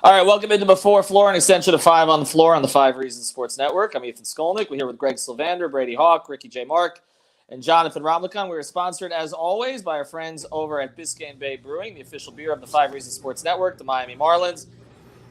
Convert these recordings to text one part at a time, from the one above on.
All right, welcome into Before Floor, an extension of 5 on the Floor on the 5 Reasons Sports Network. I'm Ethan Skolnick. We're here with Greg Sylvander, Brady Hawk, Ricky J. Mark, and Jonathan Romlicon. We are sponsored, as always, by our friends over at Biscayne Bay Brewing, the official beer of the 5 Reasons Sports Network, the Miami Marlins.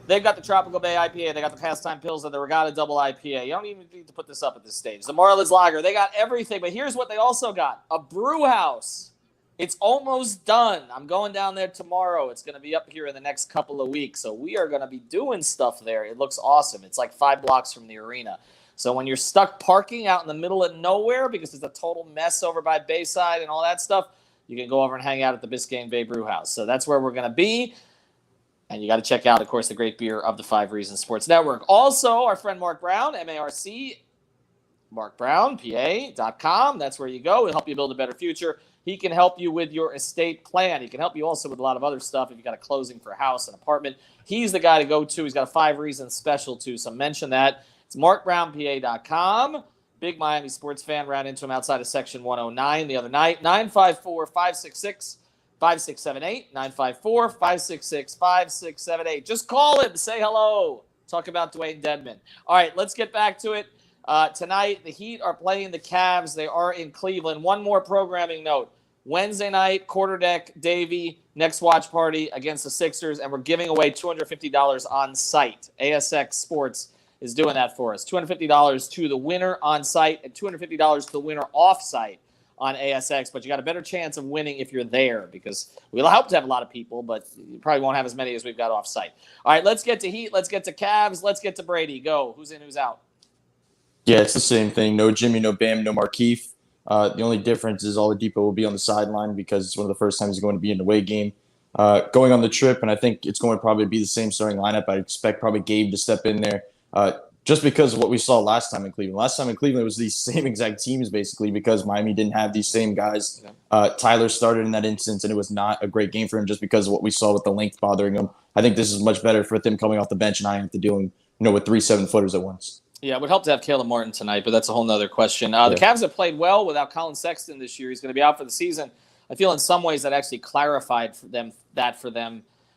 They've got the Tropical Bay IPA. They got the Pastime Pilsner, the Regatta Double IPA. You don't even need to put this up at this stage. The Marlins Lager. They got everything, but here's what they also got. A brew house. It's almost done. I'm going down there tomorrow. It's going to be up here in the next couple of weeks. So we are going to be doing stuff there. It looks awesome. It's like 5 blocks from the arena. So when you're stuck parking out in the middle of nowhere because it's a total mess over by Bayside and all that stuff, you can go over and hang out at the Biscayne Bay Brew House. So that's where we're going to be. And you got to check out, of course, the great beer of the 5 Reasons Sports Network. Also, our friend Mark Brown, M-A-R-C, markbrownpa.com. That's where you go. He'll help you build a better future. He can help you with your estate plan. He can help you also with a lot of other stuff if you've got a closing for a house, an apartment. He's the guy to go to. He's got a 5 Reasons special, too, so mention that. It's markbrownpa.com. Big Miami sports fan. Ran into him outside of Section 109 the other night. 954-566-5678. 954-566-5678. Just call him. Say hello. Talk about Dwayne Dedman. All right, let's get back to it. Tonight, the Heat are playing the Cavs. They are in Cleveland. One more programming note. Wednesday night, Quarterdeck, Davey, next watch party against the Sixers, and we're giving away $250 on site. ASX Sports is doing that for us. $250 to the winner on site and $250 to the winner off site on ASX, but you got a better chance of winning if you're there because we'll hope to have a lot of people, but you probably won't have as many as we've got off site. All right, let's get to Heat. Let's get to Cavs. Let's get to Brady. Go. Who's in, who's out? Yeah, it's the same thing. No Jimmy, no Bam, no Markieff. The only difference is Oladipo will be on the sideline because it's one of the first times he's going to be in the away game. Going on the trip, and I think it's going to probably be the same starting lineup. I expect probably Gabe to step in there just because of what we saw last time in Cleveland. Last time in Cleveland, it was these same exact teams basically because Miami didn't have these same guys. Tyler started in that instance, and it was not a great game for him just because of what we saw with the length bothering him. I think this is much better for them coming off the bench and I have to deal with 3 7-footers at once. Yeah, it would help to have Caleb Martin tonight, but that's a whole nother question. The Cavs have played well without Colin Sexton this year. He's going to be out for the season. I feel in some ways that actually clarified for them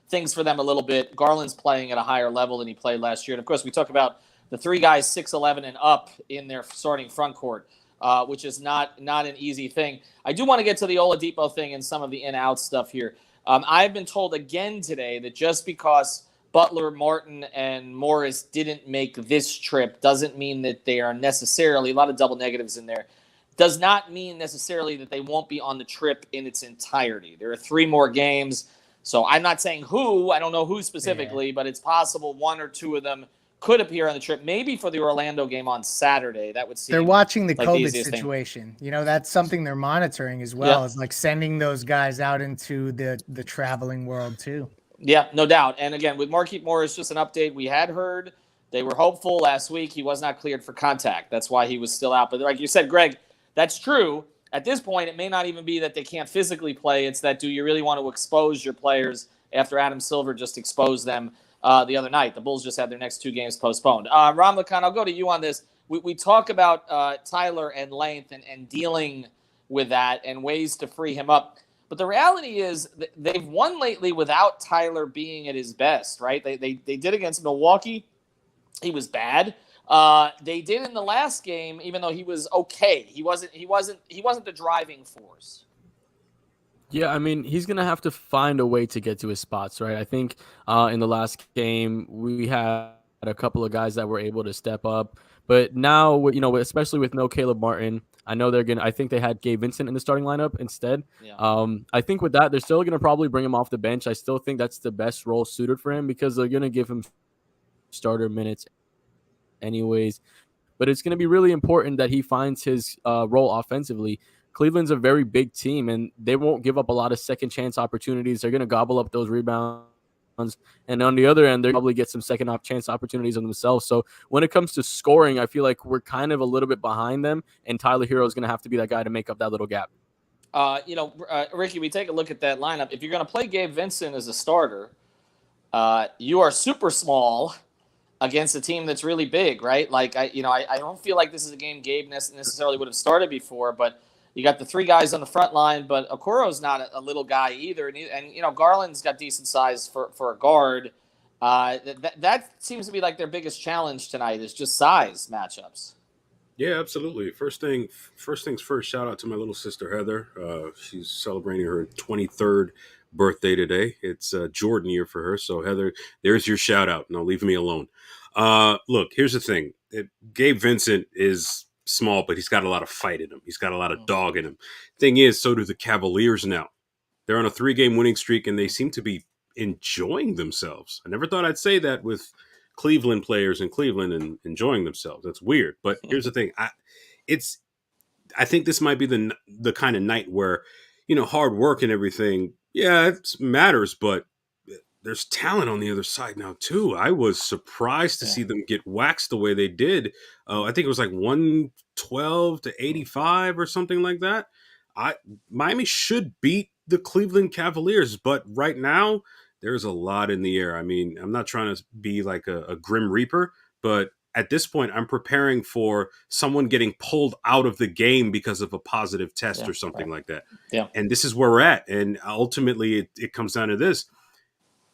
things for them a little bit. Garland's playing at a higher level than he played last year. And, of course, we talk about the 3 guys 6'11" and up in their starting front court, which is not an easy thing. I do want to get to the Oladipo thing and some of the in-out stuff here. I've been told again today that just because Butler, Martin, and Morris didn't make this trip doesn't mean that they are necessarily, a lot of double negatives in there, does not mean necessarily that they won't be on the trip in its entirety. There are 3 more games, so I'm not saying who, I don't know who specifically, but it's possible 1 or 2 of them could appear on the trip, maybe for the Orlando game on Saturday. That would seem they're watching the like COVID the situation. You know, that's something they're monitoring as well, is like sending those guys out into the traveling world too. Yeah, no doubt. And again, with Markieff Morris, just an update. We had heard they were hopeful last week. He was not cleared for contact. That's why he was still out. But like you said, Greg, that's true. At this point, it may not even be that they can't physically play. It's that do you really want to expose your players after Adam Silver just exposed them the other night? The Bulls just had their next 2 games postponed. Romlicon, I'll go to you on this. We talk about Tyler and length and dealing with that and ways to free him up. But the reality is they've won lately without Tyler being at his best, right? They did against Milwaukee. He was bad. They did in the last game, even though he was okay. He wasn't the driving force. Yeah, I mean, he's going to have to find a way to get to his spots, right? I think in the last game, we had a couple of guys that were able to step up. But now, especially with no Caleb Martin, I think they had Gabe Vincent in the starting lineup instead. Yeah. I think with that, they're still going to probably bring him off the bench. I still think that's the best role suited for him because they're going to give him starter minutes anyways. But it's going to be really important that he finds his role offensively. Cleveland's a very big team, and they won't give up a lot of second chance opportunities. They're going to gobble up those rebounds. And on the other end, they'll probably get some second chance opportunities on themselves. So when it comes to scoring, I feel like we're kind of a little bit behind them, and Tyler Hero is going to have to be that guy to make up that little gap. Ricky, we take a look at that lineup. If you're going to play Gabe Vincent as a starter, you are super small against a team that's really big, right? Like, I don't feel like this is a game Gabe necessarily would have started before, but you got the 3 guys on the front line, but Okoro's not a little guy either. And Garland's got decent size for a guard. That seems to be like their biggest challenge tonight is just size matchups. Yeah, absolutely. First things first. Shout out to my little sister Heather. She's celebrating her 23rd birthday today. It's Jordan year for her. So Heather, there's your shout out. Now leave me alone. Look, here's the thing. Gabe Vincent is small, but he's got a lot of fight in him. He's got a lot of dog in him. Thing is, so do the Cavaliers now. They're on a 3-game winning streak, and they seem to be enjoying themselves. I never thought I'd say that with Cleveland players in Cleveland and enjoying themselves. That's weird. But here's the thing. I think this might be the kind of night where, hard work and everything, yeah, it matters, but there's talent on the other side now too. I was surprised to see them get waxed the way they did. I think it was like 112 to 85 or something like that. Miami should beat the Cleveland Cavaliers, but right now there's a lot in the air. I mean, I'm not trying to be like a grim reaper, but at this point, I'm preparing for someone getting pulled out of the game because of a positive test or something like that. Yeah. And this is where we're at. And ultimately, it comes down to this.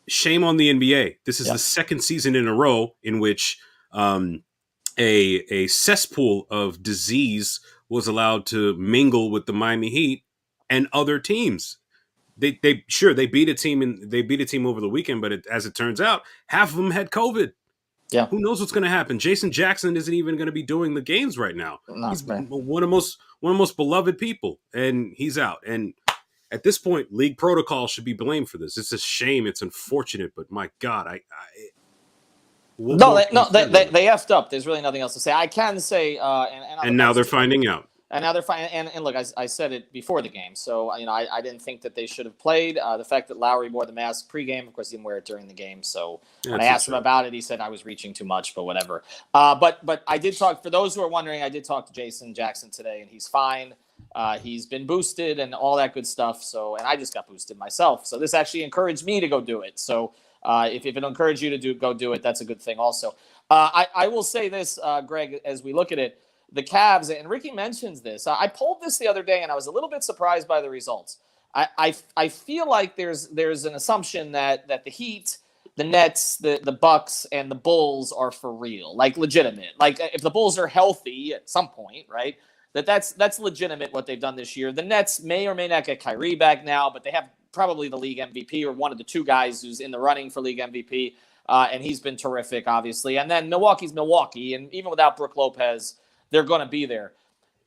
Shame on the NBA. This is the second season in a row in which a cesspool of disease was allowed to mingle with the Miami Heat and other teams. They beat a team over the weekend, but as it turns out, half of them had COVID. Yeah. Who knows what's going to happen? Jason Jackson isn't even going to be doing the games right now. He's one of the most beloved people, and he's out. And at this point, league protocol should be blamed for this. It's a shame. It's unfortunate, but my God, they effed up. There's really nothing else to say. I can say, and now they're finding out. And now they're fine. And look, I said it before the game, so I didn't think that they should have played. The fact that Lowry wore the mask pregame, of course, he didn't wear it during the game. So when I asked him about it, he said I was reaching too much, but whatever. But I did talk. For those who are wondering, I did talk to Jason Jackson today, and he's fine. He's been boosted and all that good stuff. So, and I just got boosted myself. So this actually encouraged me to go do it. So if it encouraged you to go do it, that's a good thing. Also, I will say this, Greg, as we look at it. The Cavs, and Ricky mentions this. I polled this the other day, and I was a little bit surprised by the results. I feel like there's an assumption that the Heat, the Nets, the Bucks, and the Bulls are for real, like legitimate. Like if the Bulls are healthy at some point, right? That's legitimate what they've done this year. The Nets may or may not get Kyrie back now, but they have probably the league MVP or one of the two guys who's in the running for league MVP, and he's been terrific, obviously. And then Milwaukee's Milwaukee, and even without Brook Lopez, they're going to be there.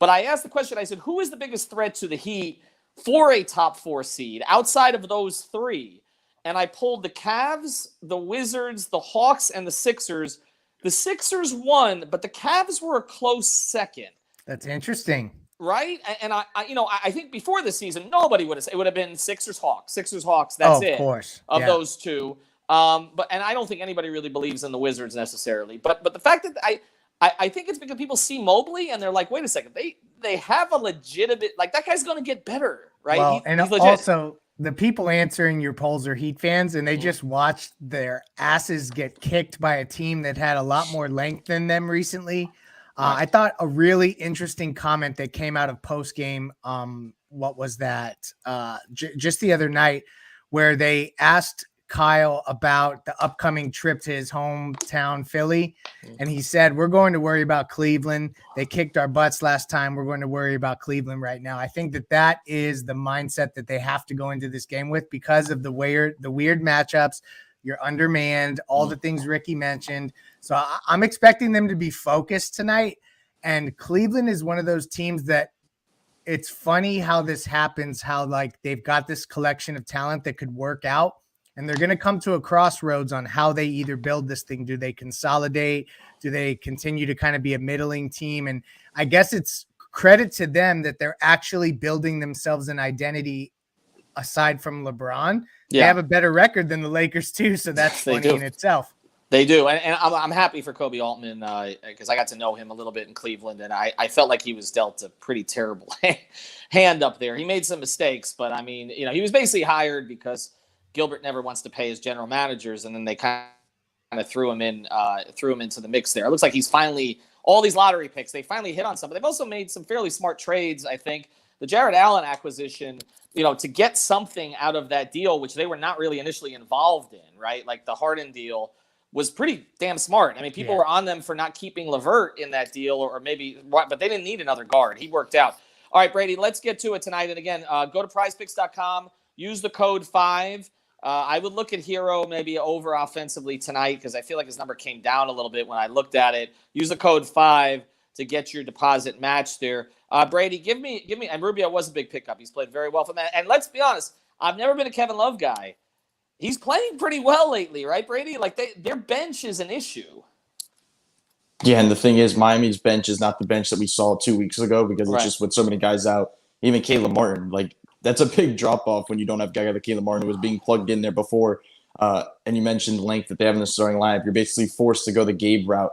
But I asked the question, I said, who is the biggest threat to the Heat for a top 4 seed outside of those three? And I pulled the Cavs, the Wizards, the Hawks, and the Sixers. The Sixers won, but the Cavs were a close second. That's interesting. Right? And I think before the season, nobody would have said it would have been Sixers, Hawks. That's it. Of course. Of those two. But I don't think anybody really believes in the Wizards necessarily. But the fact that I think it's because people see Mobley and they're like, wait a second, they have a legitimate, like that guy's going to get better, right? Well, he's also the people answering your polls are Heat fans, and they just watched their asses get kicked by a team that had a lot more length than them recently. I thought a really interesting comment that came out of postgame. What was that? Just the other night, where they asked Kyle about the upcoming trip to his hometown, Philly. And he said, we're going to worry about Cleveland. They kicked our butts last time. We're going to worry about Cleveland right now. I think that is the mindset that they have to go into this game with because of the weird matchups. You're undermanned, all the things Ricky mentioned. So I'm expecting them to be focused tonight. And Cleveland is one of those teams that it's funny how this happens, how like they've got this collection of talent that could work out. And they're going to come to a crossroads on how they either build this thing. Do they consolidate? Do they continue to kind of be a middling team? And I guess it's credit to them that they're actually building themselves an identity aside from LeBron. They have a better record than the Lakers too. So that's funny in itself. They do. And I'm happy for Kobe Altman because I got to know him a little bit in Cleveland. And I felt like he was dealt a pretty terrible hand up there. He made some mistakes, but I mean, he was basically hired because Gilbert never wants to pay his general managers, and then they kind of threw him into the mix there. It looks like he's finally all these lottery picks. They finally hit on something. They've also made some fairly smart trades, I think. the Jared Allen acquisition, to get something out of that deal, which they were not really initially involved in, right? Like the Harden deal was pretty damn smart. I mean, people were on them for not keeping LeVert in that deal, or maybe, but they didn't need another guard. He worked out. All right, Brady, let's get to it tonight. And again, go to prizepicks.com, use the code 5. I would look at Hero maybe over offensively tonight because I feel like his number came down a little bit when I looked at it. Use the code 5 to get your deposit matched there. Brady, give me, and Rubio was a big pickup. He's played very well for that. And let's be honest, I've never been a Kevin Love guy. He's playing pretty well lately, right, Brady? Like their bench is an issue. Yeah, and the thing is, Miami's bench is not the bench that we saw 2 weeks ago because it's just with so many guys out. Even Caleb Martin, like that's a big drop off when you don't have a guy like Caleb Martin who was being plugged in there before. And you mentioned the length that they have in the starting lineup. You're basically forced to go the Gabe route,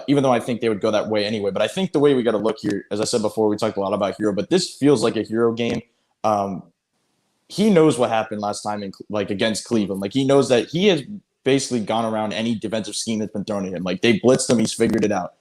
even though I think they would go that way anyway. But I think the way we got to look here, as I said before, we talked a lot about Hero, but this feels like a Hero game. He knows what happened last time against Cleveland. Like he knows that he has basically gone around any defensive scheme that's been thrown at him. Like they blitzed him, he's figured it out.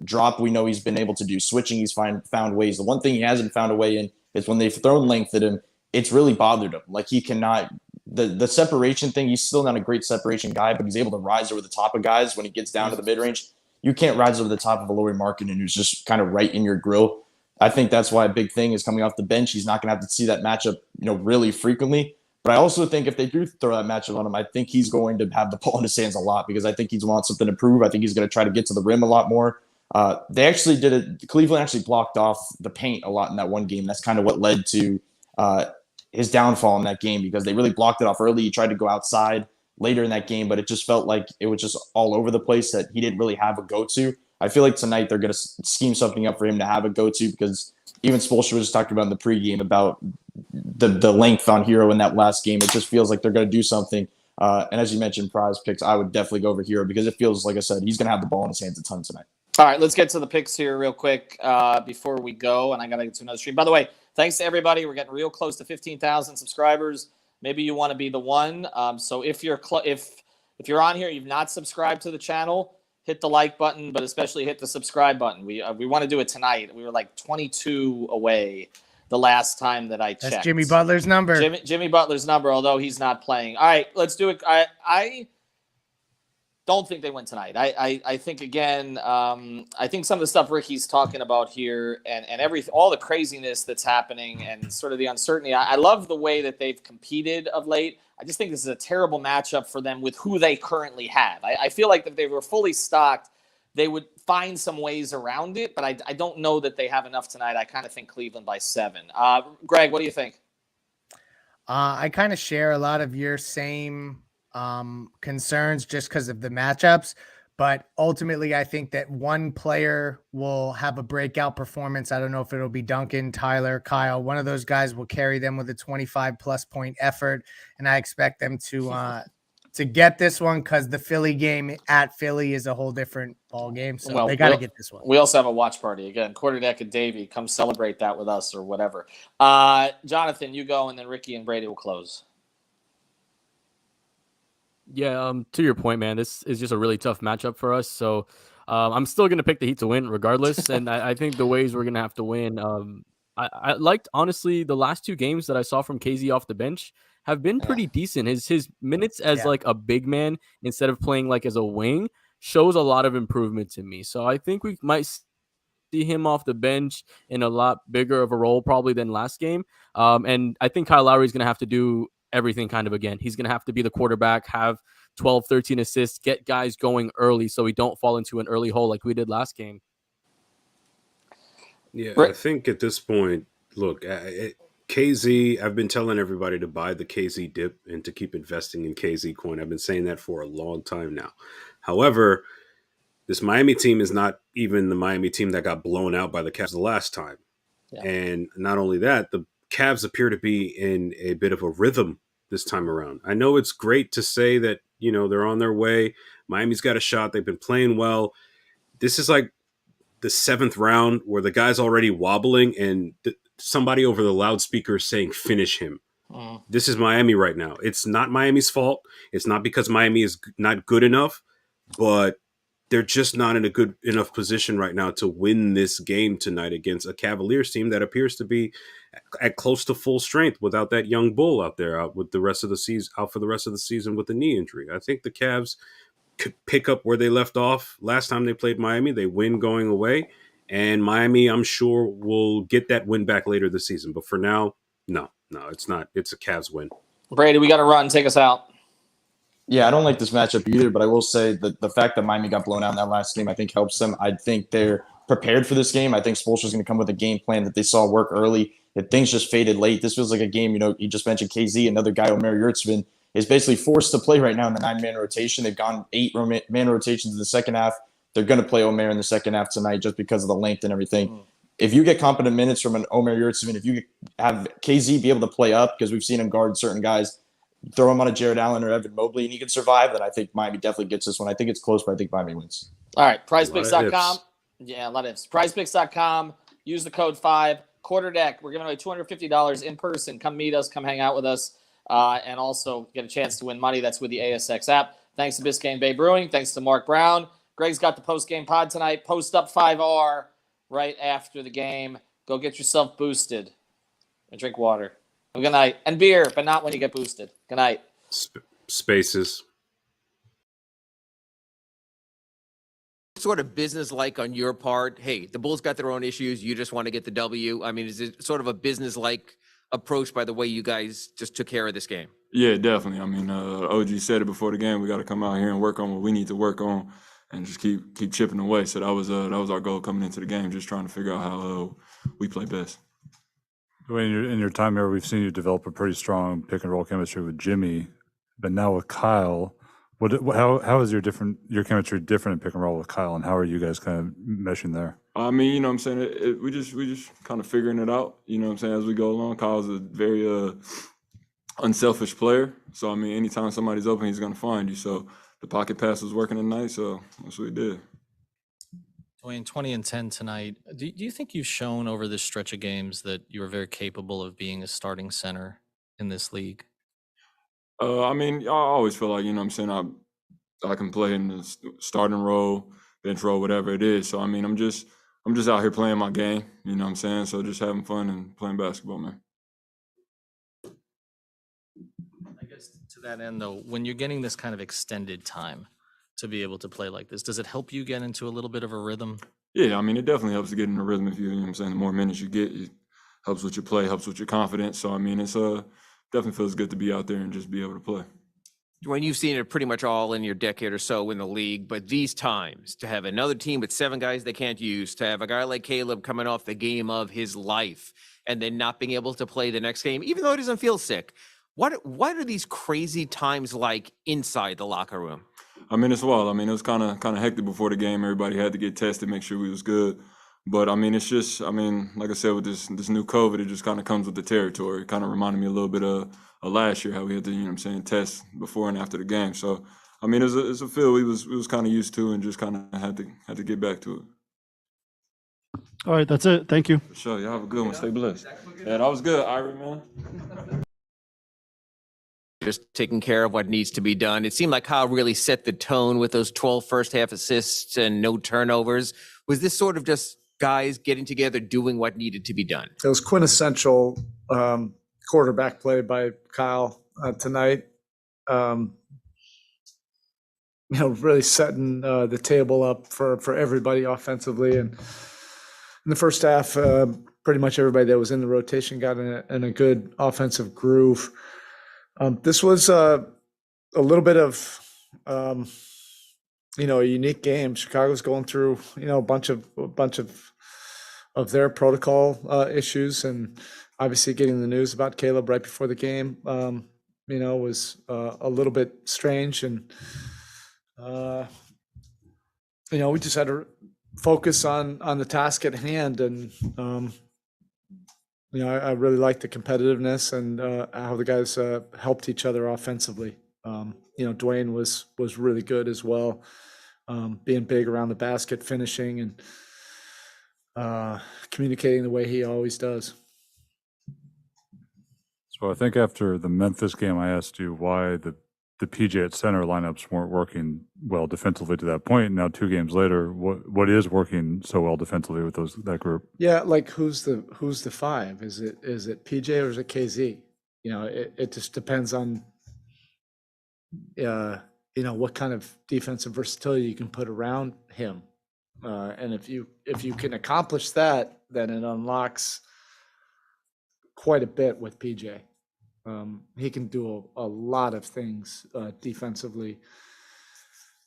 Drop, we know he's been able to do. Switching, he's found ways. The one thing he hasn't found a way in is when they've thrown length at him, it's really bothered him. Like he cannot the separation thing, he's still not a great separation guy, but he's able to rise over the top of guys when he gets down to the mid-range. You can't rise over the top of a Lauri Markkanen who's just kind of right in your grill. I think that's why a big thing is coming off the bench. He's not going to have to see that matchup, really frequently. But I also think if they do throw that matchup on him, I think he's going to have the ball in his hands a lot because I think he's wants something to prove. I think he's going to try to get to the rim a lot more. They actually did it. Cleveland actually blocked off the paint a lot in that one game. That's kind of what led to his downfall in that game because they really blocked it off early. He tried to go outside later in that game, but it just felt like it was just all over the place that he didn't really have a go-to. I feel like tonight they're going to scheme something up for him to have a go-to because even Spoelstra was just talking about in the pregame about the length on Hero in that last game. It just feels like they're going to do something. And as you mentioned, prize picks, I would definitely go over Hero because it feels, like I said, he's going to have the ball in his hands a ton tonight. All right, let's get to the picks here real quick before we go, and I got to get to another stream. By the way, thanks to everybody. We're getting real close to 15,000 subscribers. Maybe you want to be the one. So if you're if you're on here, you've not subscribed to the channel, hit the like button, but especially hit the subscribe button. We want to do it tonight. We were like 22 away the last time that I checked. That's Jimmy Butler's number. Jimmy Butler's number, although he's not playing. All right, let's do it. I don't think they win tonight. I think again. I think some of the stuff Ricky's talking about here, and all the craziness that's happening, and sort of the uncertainty. I love the way that they've competed of late. I just think this is a terrible matchup for them with who they currently have. I feel like if they were fully stocked, they would find some ways around it, but I don't know that they have enough tonight. I kind of think Cleveland by 7. Greg, what do you think? I kind of share a lot of your same concerns just because of the matchups. But ultimately, I think that one player will have a breakout performance. I don't know if it'll be Duncan, Tyler, Kyle. One of those guys will carry them with a 25-plus point effort. And I expect them to get this one because the Philly game at Philly is a whole different ball game. So they got to get this one. We also have a watch party. Again, Quarterdeck and Davey, come celebrate that with us or whatever. Jonathan, you go, and then Ricky and Brady will close. Yeah, to your point, man, this is just a really tough matchup for us. So I'm still going to pick the Heat to win regardless. And I think the ways we're going to have to win, I liked, honestly, the last 2 games that I saw from KZ off the bench have been pretty decent. His minutes as like a big man instead of playing like as a wing shows a lot of improvement to me. So I think we might see him off the bench in a lot bigger of a role probably than last game. And I think Kyle Lowry is going to have to do everything kind of again. He's going to have to be the quarterback, have 12, 13 assists, get guys going early so we don't fall into an early hole like we did last game. Yeah, I think at this point, look, KZ, I've been telling everybody to buy the KZ dip and to keep investing in KZ coin. I've been saying that for a long time now. However, this Miami team is not even the Miami team that got blown out by the Cavs the last time. Yeah. And not only that, the Cavs appear to be in a bit of a rhythm this time around. I know it's great to say that, they're on their way. Miami's got a shot. They've been playing well. This is like the 7th round where the guy's already wobbling and somebody over the loudspeaker is saying, finish him. This is Miami right now. It's not Miami's fault. It's not because Miami is not good enough, but they're just not in a good enough position right now to win this game tonight against a Cavaliers team that appears to be at close to full strength without that young bull out there out with the rest of the season out for the rest of the season with a knee injury. I think the Cavs could pick up where they left off last time they played Miami. They win going away, and Miami, I'm sure, will get that win back later this season. But for now, no, it's not. It's a Cavs win. Brady, we got to run. Take us out. Yeah, I don't like this matchup either, but I will say that the fact that Miami got blown out in that last game, I think helps them. I think they're prepared for this game. I think Spoelstra's going to come with a game plan that they saw work early. If things just faded late, this feels like a game, you just mentioned KZ, another guy, Omer Yurtseven, is basically forced to play right now in the 9-man rotation. They've gone 8-man rotations in the second half. They're going to play Omer in the second half tonight just because of the length and everything. If you get competent minutes from an Omer Yurtseven, if you have KZ be able to play up, because we've seen him guard certain guys, throw him on a Jared Allen or Evan Mobley, and he can survive, then I think Miami definitely gets this one. I think it's close, but I think Miami wins. All right, prizepicks.com. Yeah, a lot of ifs. Prizepicks.com. Use the code 5. Quarter deck. We're giving away $250 in person. Come meet us. Come hang out with us. And also get a chance to win money. That's with the ASX app. Thanks to Biscayne Bay Brewing. Thanks to Mark Brown. Greg's got the post-game pod tonight. Post up 5R right after the game. Go get yourself boosted and drink water. Good night. And beer, but not when you get boosted. Good night. Spaces. Sort of business-like on your part? Hey, the Bulls got their own issues. You just want to get the W. I mean, is it sort of a business-like approach by the way you guys just took care of this game? Yeah, definitely. I mean, OG said it before the game. We got to come out here and work on what we need to work on, and just keep chipping away. So that was our goal coming into the game, just trying to figure out how we play best. In your time here, we've seen you develop a pretty strong pick and roll chemistry with Jimmy, but now with Kyle, how is your chemistry different in pick and roll with Kyle, and how are you guys kind of meshing there? I mean, you know what I'm saying? We just kind of figuring it out, you know what I'm saying, as we go along. Kyle's a very unselfish player. So, I mean, anytime somebody's open, he's going to find you. So the pocket pass was working tonight, so that's what we did. Dwayne, 20 and 10 tonight. Do you think you've shown over this stretch of games that you are very capable of being a starting center in this league? I mean, I always feel like, you know what I'm saying, I can play in the starting role, bench role, whatever it is. So, I mean, I'm just out here playing my game, you know what I'm saying? So just having fun and playing basketball, man. I guess to that end, though, when you're getting this kind of extended time to be able to play like this, does it help you get into a little bit of a rhythm? Yeah, I mean, it definitely helps to get in a rhythm if you know what I'm saying, the more minutes you get, it helps with your play, helps with your confidence. So, I mean, it's definitely feels good to be out there and just be able to play. Dwayne, you've seen it pretty much all in your decade or so in the league, but these times, to have another team with 7 guys they can't use, to have a guy like Caleb coming off the game of his life and then not being able to play the next game, even though he doesn't feel sick, what are these crazy times like inside the locker room? I mean, it's wild. I mean, it was kind of hectic before the game. Everybody had to get tested, make sure we was good. But, I mean, it's just, I mean, like I said, with this new COVID, it just kind of comes with the territory. It kind of reminded me a little bit of last year, how we had to, you know what I'm saying, test before and after the game. So, I mean, it's a feel we was kind of used to and just kind of had to get back to it. All right, that's it. Thank you. For sure. Y'all have a good one. Stay blessed. Yeah, that was good, Irie, man. Just taking care of what needs to be done. It seemed like Kyle really set the tone with those 12 first half assists and no turnovers. Was this sort of just guys getting together, doing what needed to be done? It was quintessential quarterback play by Kyle tonight. Really setting the table up for everybody offensively. And in the first half, pretty much everybody that was in the rotation got in a good offensive groove. This was a little bit of a unique game. Chicago's going through a bunch of their protocol issues, and obviously getting the news about Caleb right before the game was a little bit strange, and we just had to focus on the task at hand. And I really liked the competitiveness and how the guys helped each other offensively. Dwayne was really good as well, being big around the basket, finishing, and communicating the way he always does. So I think after the Memphis game, I asked you why the the PJ at center lineups weren't working well defensively to that point. Now 2 games later, what is working so well defensively with that group? Yeah, like who's the 5? Is it PJ or is it KZ? You know, it just depends on what kind of defensive versatility you can put around him. And if you can accomplish that, then it unlocks quite a bit with PJ. He can do a lot of things defensively.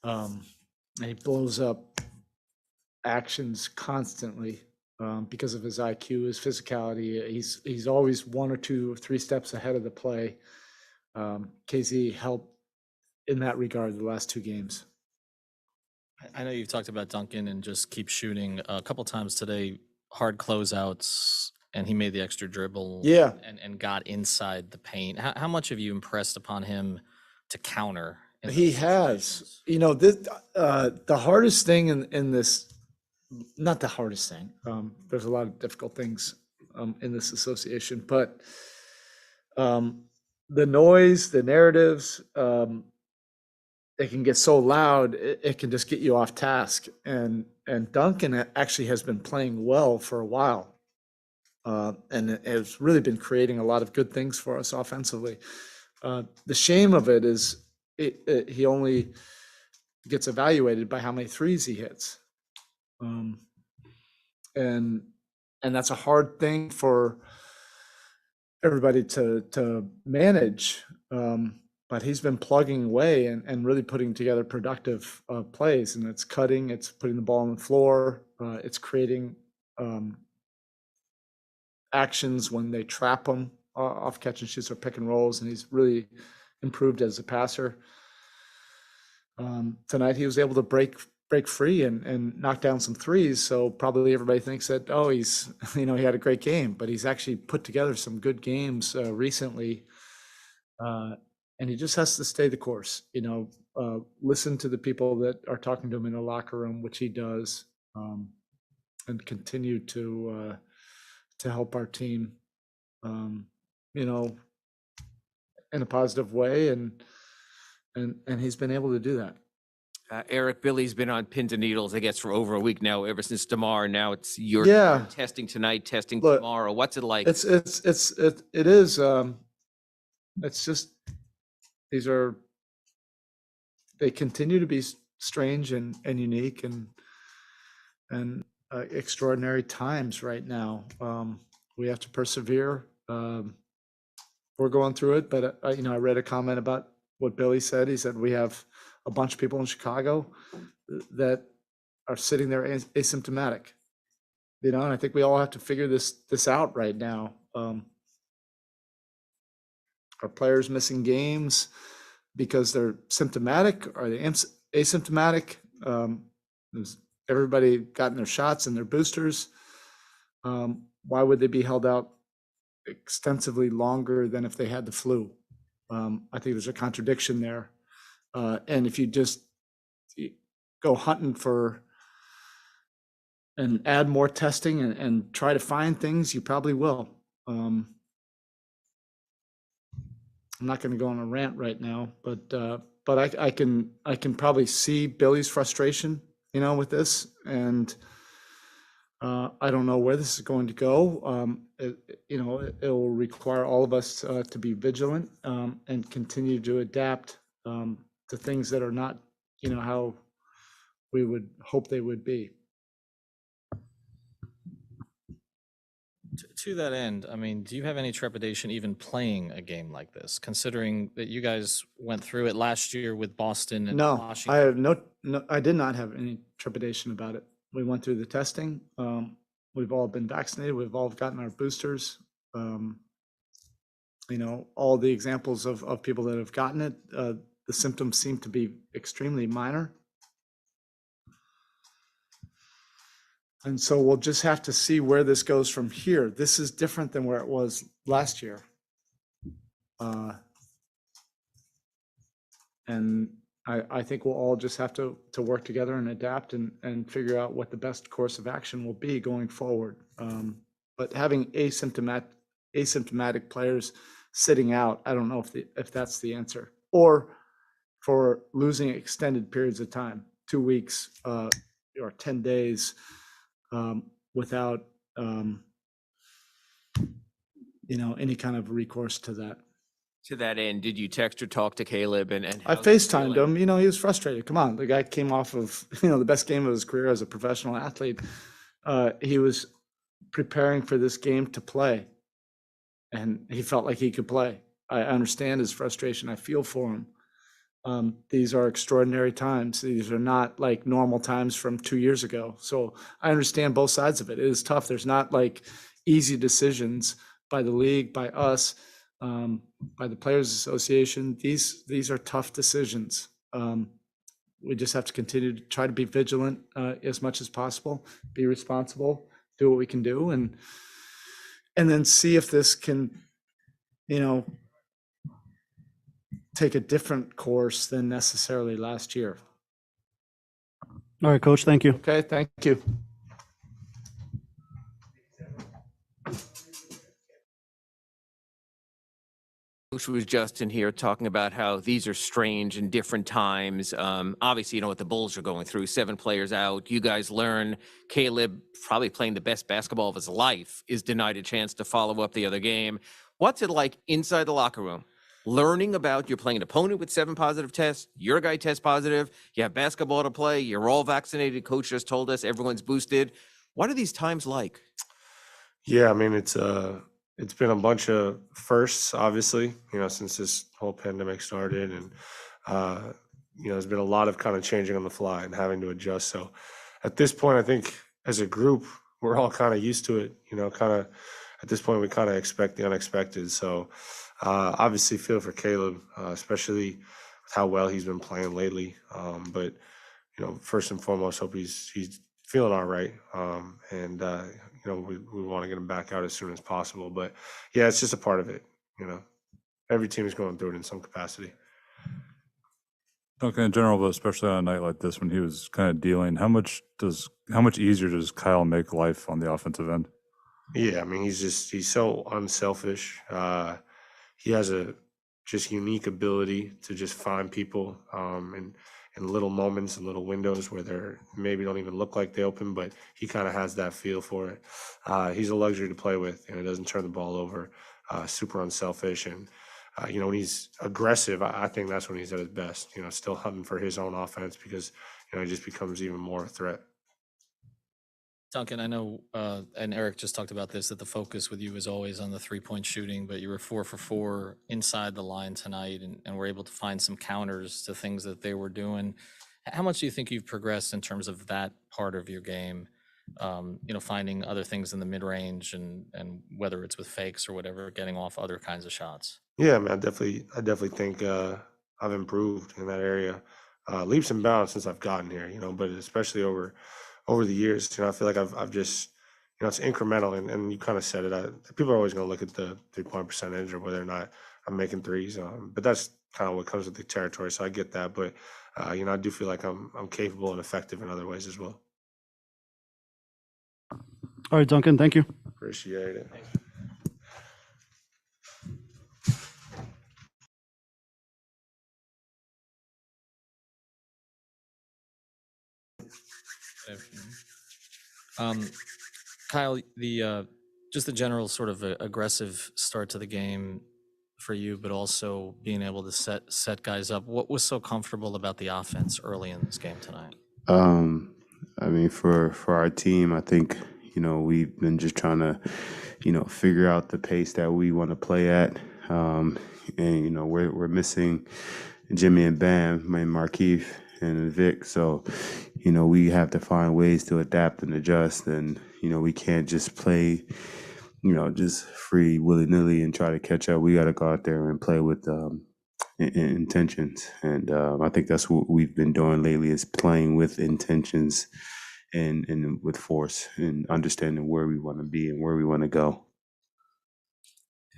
And he blows up actions constantly because of his IQ, his physicality. He's always 1 or 2 or 3 steps ahead of the play. KZ helped in that regard the last 2 games. I know you've talked about Duncan and just keep shooting. A couple times today, hard closeouts, and he made the extra dribble. Yeah. And got inside the paint. How much have you impressed upon him to counter? He has. This the hardest thing in this, not the hardest thing. There's a lot of difficult things in this association, but the noise, the narratives, it can get so loud, it can just get you off task. And Duncan actually has been playing well for a while, and has really been creating a lot of good things for us offensively. The shame of it is he only gets evaluated by how many threes he hits, and that's a hard thing for everybody to manage. But he's been plugging away and really putting together productive plays, and it's cutting, it's putting the ball on the floor, it's creating actions when they trap him off catch and shoots or pick and rolls, and he's really improved as a passer. Tonight he was able to break free and knock down some threes, so probably everybody thinks that, oh, he's he had a great game, but he's actually put together some good games recently. And he just has to stay the course, listen to the people that are talking to him in the locker room, which he does, and continue to help our team, in a positive way. And he's been able to do that. Eric, Billy's been on pins and needles, I guess, for over a week now, ever since DeMar. Now it's your Yeah. testing tonight, testing Look, tomorrow. What's it like? It is. It's just they continue to be strange and unique and extraordinary times right now. We have to persevere. We're going through it, but I read a comment about what Billy said. He said we have a bunch of people in Chicago that are sitting there asymptomatic. And I think we all have to figure this out right now. Are players missing games because they're symptomatic? Are they asymptomatic? Has everybody gotten their shots and their boosters? Why would they be held out extensively longer than if they had the flu? I think there's a contradiction there. And if you just go hunting for and add more testing and try to find things, you probably will. I'm not going to go on a rant right now, but I can probably see Billy's frustration, with this, and I don't know where this is going to go. It will require all of us to be vigilant and continue to adapt to things that are not, how we would hope they would be. To that end, I mean, do you have any trepidation even playing a game like this, considering that you guys went through it last year with Boston and No, Washington? I have no, I did not have any trepidation about it. We went through the testing. We've all been vaccinated. We've all gotten our boosters. All the examples of people that have gotten it, the symptoms seem to be extremely minor. And so we'll just have to see where this goes from here. This is different than where it was last year. And I think we'll all just have to work together and adapt and figure out what the best course of action will be going forward. But having asymptomatic players sitting out, I don't know if that's the answer. Or for losing extended periods of time, 2 weeks or 10 days without any kind of recourse to that. To that end, did you text or talk to Caleb? And I how's he FaceTimed feeling? him. He was frustrated. Come on, the guy came off of the best game of his career as a professional athlete. He was preparing for this game to play, and he felt like he could play. I understand his frustration. I feel for him. These are extraordinary times. These are not like normal times from 2 years ago. So I understand both sides of it. It is tough. There's not like easy decisions by the league, by us, by the Players Association. These are tough decisions. We just have to continue to try to be vigilant as much as possible, be responsible, do what we can do, and then see if this can, take a different course than necessarily last year. All right, Coach. Thank you. Okay, thank you. Coach was just in here talking about how these are strange and different times. Obviously, you know what the Bulls are going through. 7 players out. You guys learn Caleb, probably playing the best basketball of his life, is denied a chance to follow up the other game. What's it like inside the locker room? Learning about you're playing an opponent with 7 positive tests, your guy tests positive, you have basketball to play, you're all vaccinated. Coach just told us everyone's boosted. What are these times like? Yeah, I mean, it's been a bunch of firsts, obviously, since this whole pandemic started. And, there's been a lot of kind of changing on the fly and having to adjust. So at this point, I think as a group, we're all kind of used to it, kind of at this point, we kind of expect the unexpected. So obviously feel for Caleb, especially with how well he's been playing lately. But, first and foremost, hope he's feeling all right. And we want to get him back out as soon as possible. But yeah, it's just a part of it. Every team is going through it in some capacity. Okay, in general, but especially on a night like this when he was kind of dealing, how much easier does Kyle make life on the offensive end? Yeah, I mean, he's so unselfish. He has a just unique ability to just find people in little moments and little windows where they're maybe don't even look like they open, but he kind of has that feel for it. He's a luxury to play with, and it doesn't turn the ball over. Super unselfish, and when he's aggressive, I think that's when he's at his best. Still hunting for his own offense because he just becomes even more a threat. Duncan, I know, and Eric just talked about this, that the focus with you is always on the 3-point shooting, but you were 4 for 4 inside the line tonight and were able to find some counters to things that they were doing. How much do you think you've progressed in terms of that part of your game? Finding other things in the mid-range and whether it's with fakes or whatever, getting off other kinds of shots. Yeah, I mean, I definitely think I've improved in that area, leaps and bounds since I've gotten here. But especially over the years, I feel like I've just, it's incremental, and you kind of said it. People are always going to look at the 3-point percentage or whether or not I'm making threes, but that's kind of what comes with the territory. So I get that, but I do feel like I'm capable and effective in other ways as well. All right, Duncan. Thank you. Appreciate it. Kyle, just the general sort of aggressive start to the game for you, but also being able to set guys up. What was so comfortable about the offense early in this game tonight? I mean, for our team, I think we've been just trying to figure out the pace that we want to play at, and we're missing Jimmy and Bam and Markeith and Vic, so we have to find ways to adapt and adjust, and we can't just play just free willy-nilly and try to catch up. We got to go out there and play with intentions, and I think that's what we've been doing lately, is playing with intentions and with force and understanding where we want to be and where we want to go.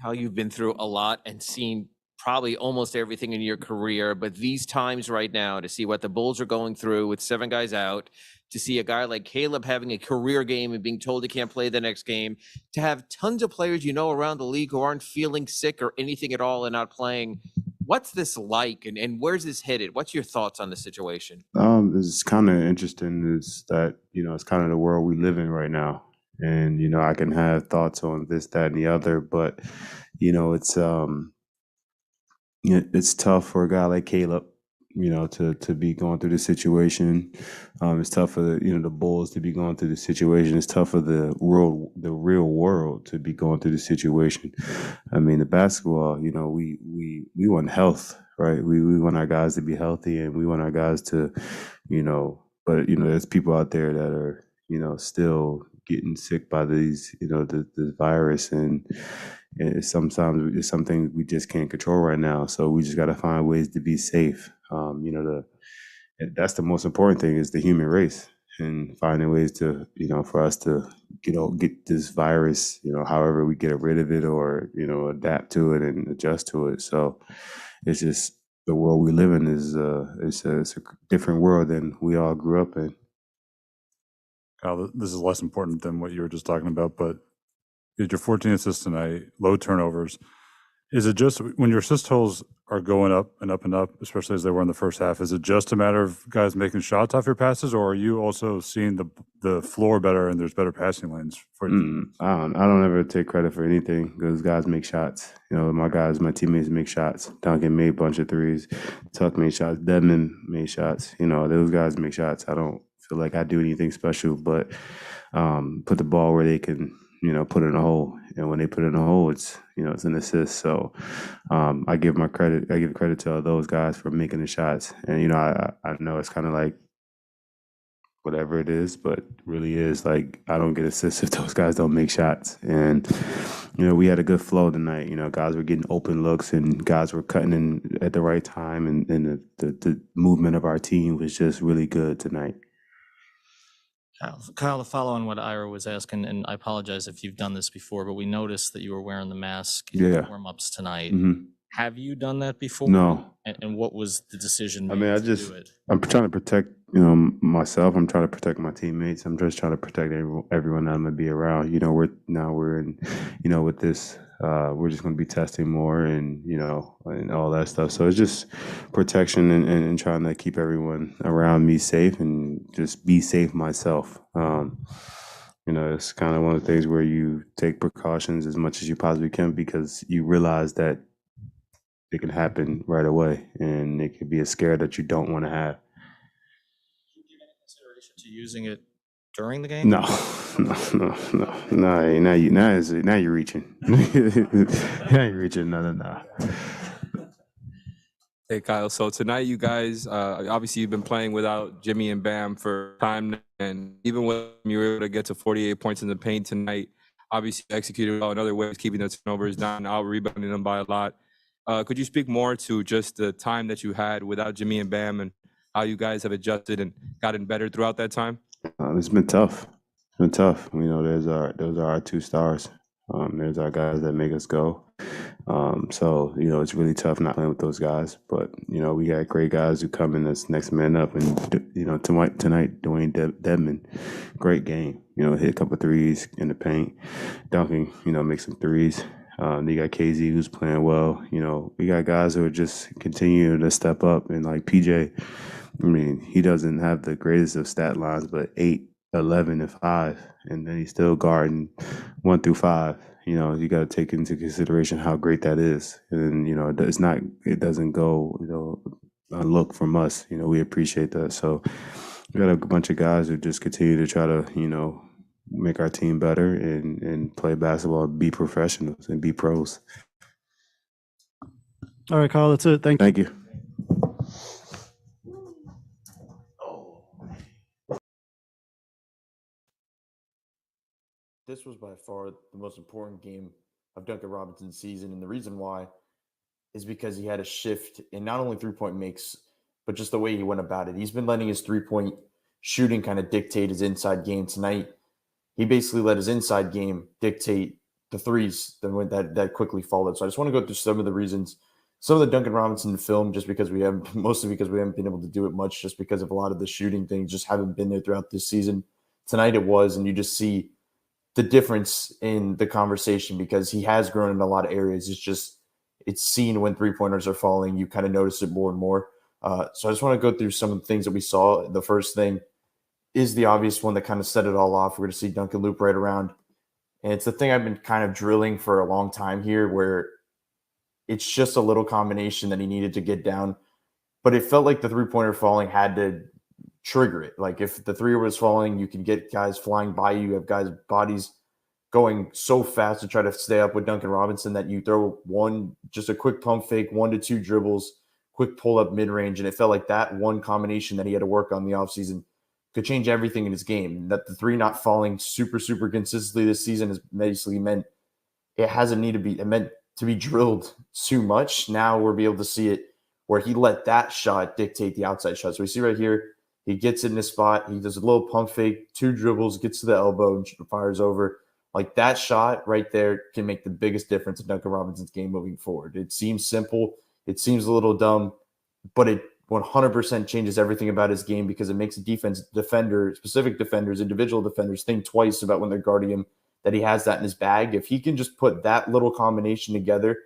How you've been through a lot and seen probably almost everything in your career, but these times right now, to see what the Bulls are going through with 7 guys out, to see a guy like Caleb having a career game and being told he can't play the next game, to have tons of players around the league who aren't feeling sick or anything at all and not playing. What's this like, and where's this headed? What's your thoughts on the situation? It's kind of interesting is that, it's kind of the world we live in right now. And, I can have thoughts on this, that, and the other, but, it's tough for a guy like Caleb, to be going through this situation. It's tough for the Bulls to be going through the situation. It's tough for the real world to be going through the situation. I mean, the basketball, we want health, right? We want our guys to be healthy, and we want our guys to, but there's people out there that are, still getting sick by these, the virus, and sometimes it's something we just can't control right now. So we just got to find ways to be safe. That's the most important thing is the human race, and finding ways to, for us to, get this virus, however we get rid of it, or, adapt to it and adjust to it. So it's just the world we live in is it's a different world than we all grew up in. Kyle, this is less important than what you were just talking about, but you had your 14 assists tonight, low turnovers. Is it just when your assist totals are going up and up and up, especially as they were in the first half, is it just a matter of guys making shots off your passes, or are you also seeing the floor better and there's better passing lanes for you? I don't ever take credit for anything. Those guys make shots. My teammates make shots. Duncan made a bunch of threes. Tuck made shots. Dedmon made shots. Those guys make shots. I don't feel like I do anything special, but put the ball where they can, put it in a hole. And when they put it in a hole, it's it's an assist. So I give credit to all those guys for making the shots. And I know it's kind of like whatever it is, but really is like I don't get assists if those guys don't make shots. And we had a good flow tonight. Guys were getting open looks, and guys were cutting in at the right time, and the movement of our team was just really good tonight. Kyle, to follow on what Ira was asking, and I apologize if you've done this before, but we noticed that you were wearing the mask in the warm-ups tonight. Mm-hmm. Have you done that before? No. And what was the decision made I mean, to do it? I'm trying to protect, myself. I'm trying to protect my teammates. I'm just trying to protect everyone that I'm gonna be around. We're in, with this, we're just gonna be testing more, and and all that stuff. So it's just protection, and trying to keep everyone around me safe, and just be safe myself. It's kind of one of the things where you take precautions as much as you possibly can, because you realize that it can happen right away, and it could be a scare that you don't want to have. Did you give any consideration to using it during the game? No. Now you're reaching. Now you're reaching. No. Hey, Kyle. So tonight, you guys, obviously you've been playing without Jimmy and Bam for time, and even when you were able to get to 48 points in the paint tonight, obviously you executed well in other ways, keeping the turnovers down, out rebounding them by a lot. Could you speak more to just the time that you had without Jimmy and Bam, and how you guys have adjusted and gotten better throughout that time? It's been tough. It's been tough. Those are our two stars. There's our guys that make us go. So it's really tough not playing with those guys. But we got great guys who come in as next man up, and tonight Dwayne Dedmon, great game. Hit a couple of threes in the paint. Duncan, make some threes. You got KZ who's playing well. We got guys who are just continuing to step up, and like PJ, he doesn't have the greatest of stat lines, but 8, 11, and 5, and then he's still guarding 1 through 5. You got to take into consideration how great that is, and it doesn't go unlooked from us. We appreciate that. So we got a bunch of guys who just continue to try to make our team better, and play basketball, be professionals, and be pros. All right, Kyle, that's it. Thank you. This was by far the most important game of Duncan Robinson's season, and the reason why is because he had a shift in not only three-point makes, but just the way he went about it. He's been letting his three-point shooting kind of dictate his inside game. Tonight, he basically let his inside game dictate the threes that quickly followed. So I just want to go through some of the reasons, some of the Duncan Robinson film, just because mostly because we haven't been able to do it much, just because of a lot of the shooting things just haven't been there throughout this season. Tonight it was, and you just see the difference in the conversation, because he has grown in a lot of areas. It's just it's seen when 3-pointers are falling. You kind of notice it more and more. So I just want to go through some of the things that we saw. The first thing is the obvious one that kind of set it all off. We're going to see Duncan loop right around. And it's the thing I've been kind of drilling for a long time here, where it's just a little combination that he needed to get down. But it felt like the 3-pointer falling had to trigger it. Like if the 3 was falling, you can get guys flying by you. You have guys' bodies going so fast to try to stay up with Duncan Robinson that you throw just a quick pump fake, 1 to 2 dribbles, quick pull up mid range. And it felt like that one combination that he had to work on the offseason could change everything in his game. That the 3 not falling super, super consistently this season has basically meant it hasn't needed to be, it meant to be drilled too much. Now we'll be able to see it where he let that shot dictate the outside shot. So we see right here, he gets in this spot, he does a little pump fake, 2 dribbles, gets to the elbow and fires over. Like that shot right there can make the biggest difference in Duncan Robinson's game moving forward. It seems simple, it seems a little dumb, but it 100% changes everything about his game because it makes a specific defenders, individual defenders think twice about when they're guarding him, that he has that in his bag. If he can just put that little combination together,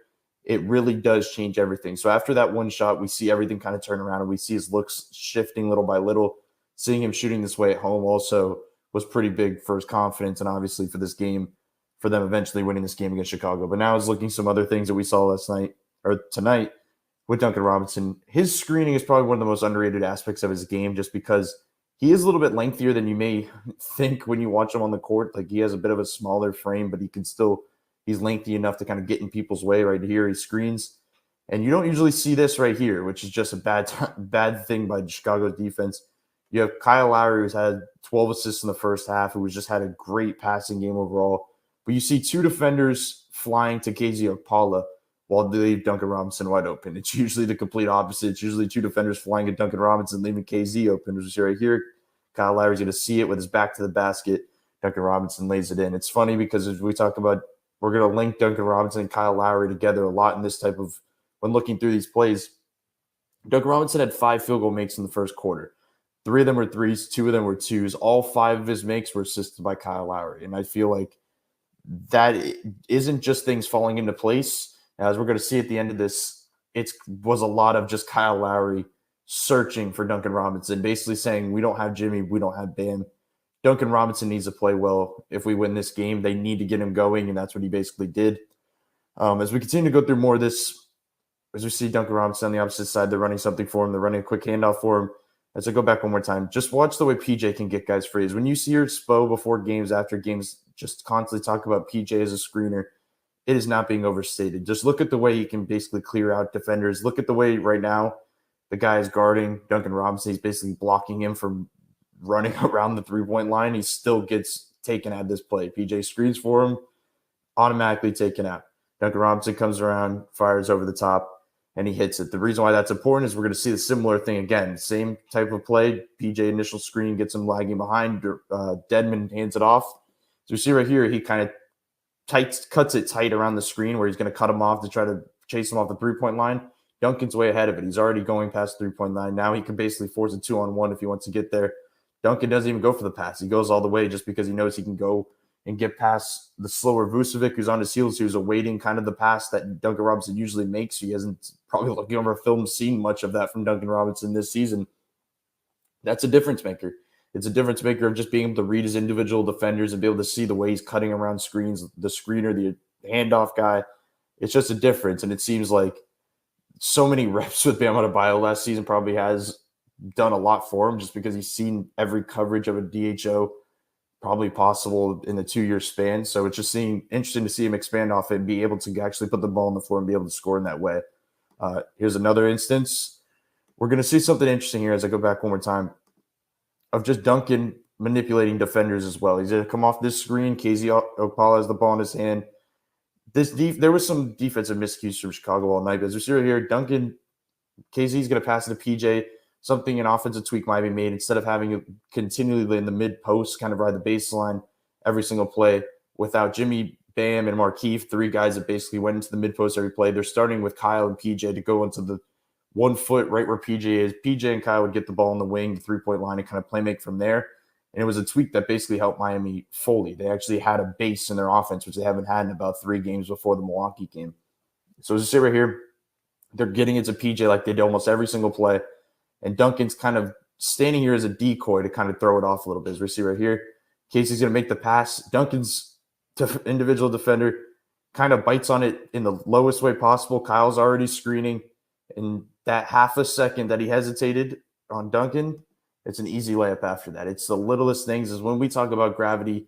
it really does change everything. So after that one shot, we see everything kind of turn around and we see his looks shifting little by little. Seeing him shooting this way at home also was pretty big for his confidence and obviously for this game, for them eventually winning this game against Chicago. But now I was looking some other things that we saw last night or tonight with Duncan Robinson. His screening is probably one of the most underrated aspects of his game just because he is a little bit lengthier than you may think when you watch him on the court. Like he has a bit of a smaller frame, but he's lengthy enough to kind of get in people's way. Right here, he screens. And you don't usually see this right here, which is just a bad thing by Chicago's defense. You have Kyle Lowry, who's had 12 assists in the first half, who has just had a great passing game overall. But you see 2 defenders flying to KZ Okpala while they leave Duncan Robinson wide open. It's usually the complete opposite. It's usually 2 defenders flying at Duncan Robinson, leaving KZ open. As you see right here, Kyle Lowry's going to see it with his back to the basket. Duncan Robinson lays it in. It's funny because as we talk about, we're going to link Duncan Robinson and Kyle Lowry together a lot in this type of, when looking through these plays. Duncan Robinson had 5 field goal makes in the first quarter. 3 of them were threes, 2 of them were twos. All 5 of his makes were assisted by Kyle Lowry. And I feel like that isn't just things falling into place. As we're going to see at the end of this, it was a lot of just Kyle Lowry searching for Duncan Robinson, basically saying, we don't have Jimmy, we don't have Bam. Duncan Robinson needs to play well. If we win this game, they need to get him going, and that's what he basically did. As we continue to go through more of this, as we see Duncan Robinson on the opposite side, they're running something for him. They're running a quick handoff for him. As I go back one more time, just watch the way PJ can get guys free. When you see your Spo before games, after games, just constantly talk about PJ as a screener, it is not being overstated. Just look at the way he can basically clear out defenders. Look at the way right now the guy is guarding Duncan Robinson. He's basically blocking him from running around the 3-point line. He still gets taken out of this play. PJ screens for him, automatically taken out. Duncan Robinson comes around, fires over the top, and he hits it. The reason why that's important is we're going to see the similar thing again. Same type of play. PJ initial screen gets him lagging behind. Dedmon hands it off. So you see right here, he kind of cuts it tight around the screen where he's going to cut him off to try to chase him off the 3-point line. Duncan's way ahead of it. He's already going past the 3-point line. Now he can basically force a 2-on-1 if he wants to get there. Duncan doesn't even go for the pass. He goes all the way just because he knows he can go and get past the slower Vucevic, who's on his heels, who's awaiting kind of the pass that Duncan Robinson usually makes. He hasn't probably looking over film seen much of that from Duncan Robinson this season. That's a difference maker. It's a difference maker of just being able to read his individual defenders and be able to see the way he's cutting around screens, the screener, the handoff guy. It's just a difference. And it seems like so many reps with Bam Adebayo last season probably has done a lot for him just because he's seen every coverage of a DHO probably possible in the 2-year span. So it's just interesting to see him expand off it and be able to actually put the ball on the floor and be able to score in that way. Here's another instance. We're going to see something interesting here as I go back one more time of just Duncan manipulating defenders as well. He's going to come off this screen. KZ Okpala has the ball in his hand. There was some defensive miscues from Chicago all night. But as we see right here, KZ is going to pass it to PJ. Something an offensive tweak might be made instead of having it continually in the mid post, kind of ride the baseline every single play without Jimmy, Bam, and Markieff, 3 guys that basically went into the mid post every play. They're starting with Kyle and PJ to go into the 1 foot right where PJ is. PJ and Kyle would get the ball in the wing, the 3-point line, and kind of play make from there. And it was a tweak that basically helped Miami fully. They actually had a base in their offense, which they haven't had in about 3 games before the Milwaukee game. So as you see right here, they're getting it to PJ like they do almost every single play. And Duncan's kind of standing here as a decoy to kind of throw it off a little bit. As we see right here, Casey's going to make the pass. Duncan's individual defender kind of bites on it in the lowest way possible. Kyle's already screening. And that half a second that he hesitated on Duncan, it's an easy layup after that. It's the littlest things. Is when we talk about gravity,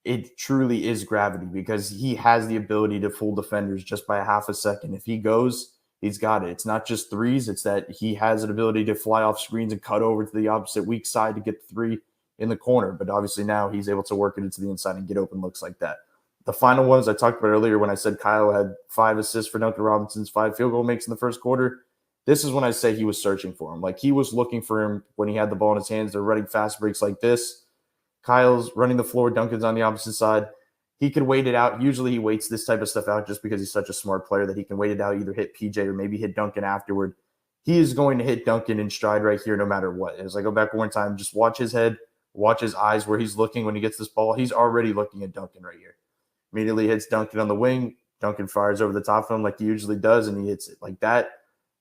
it truly is gravity because he has the ability to fool defenders just by a half a second. If he goes, he's got it. It's not just threes. It's that he has an ability to fly off screens and cut over to the opposite weak side to get the three in the corner. But obviously now he's able to work it into the inside and get open looks like that. The final ones I talked about earlier when I said Kyle had 5 assists for Duncan Robinson's 5 field goal makes in the first quarter. This is when I say he was searching for him. Like he was looking for him when he had the ball in his hands. They're running fast breaks like this. Kyle's running the floor. Duncan's on the opposite side. He could wait it out. Usually he waits this type of stuff out just because he's such a smart player that he can wait it out, either hit PJ or maybe hit Duncan afterward. He is going to hit Duncan in stride right here no matter what. As I go back one time, just watch his head, watch his eyes where he's looking when he gets this ball. He's already looking at Duncan right here. Immediately hits Duncan on the wing. Duncan fires over the top of him like he usually does, and he hits it. Like that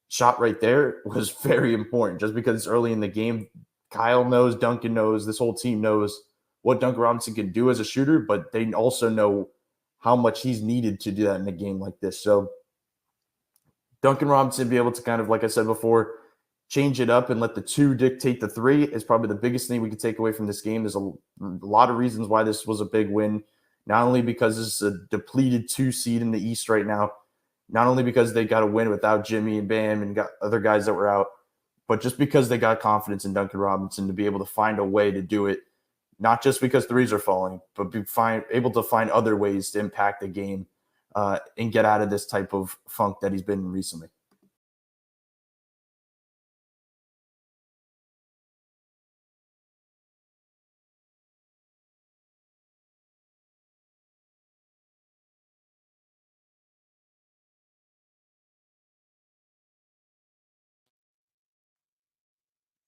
shot right there was very important just because it's early in the game. Kyle knows, Duncan knows, this whole team knows what Duncan Robinson can do as a shooter, but they also know how much he's needed to do that in a game like this. So Duncan Robinson be able to kind of, like I said before, change it up and let the 2 dictate the 3 is probably the biggest thing we could take away from this game. There's a lot of reasons why this was a big win, not only because this is a depleted 2 seed in the East right now, not only because they got a win without Jimmy and Bam and got other guys that were out, but just because they got confidence in Duncan Robinson to be able to find a way to do it. Not just because threes are falling, but be able to find other ways to impact the game and get out of this type of funk that he's been in recently.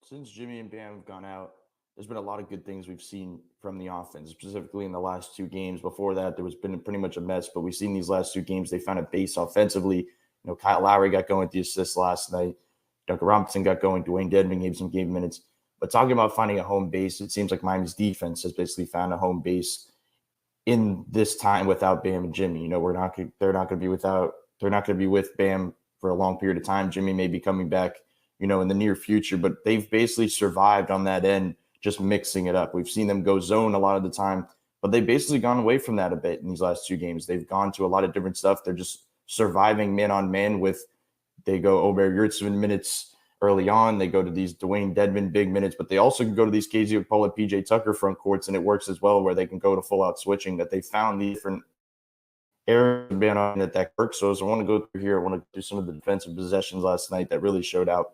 Since Jimmy and Bam have gone out, there's been a lot of good things we've seen from the offense, specifically in the last 2 games. Before that, there was been pretty much a mess, but we've seen these last 2 games, they found a base offensively. You know, Kyle Lowry got going with the assists last night. Duncan Robinson got going. Dwayne Dedman gave some game minutes. But talking about finding a home base, it seems like Miami's defense has basically found a home base in this time without Bam and Jimmy. You know, they're not going to be with Bam for a long period of time. Jimmy may be coming back, you know, in the near future, but they've basically survived on that end, just mixing it up. We've seen them go zone a lot of the time, but they've basically gone away from that a bit in these last 2 games. They've gone to a lot of different stuff. They're just surviving man on man they go Omer Yurtseven minutes early on. They go to these Dwayne Dedman big minutes, but they also can go to these KZ Okpala, PJ Tucker front courts, and it works as well where they can go to full out switching. That they found the different areas that works. So as I want to go through here, I want to do some of the defensive possessions last night that really showed out.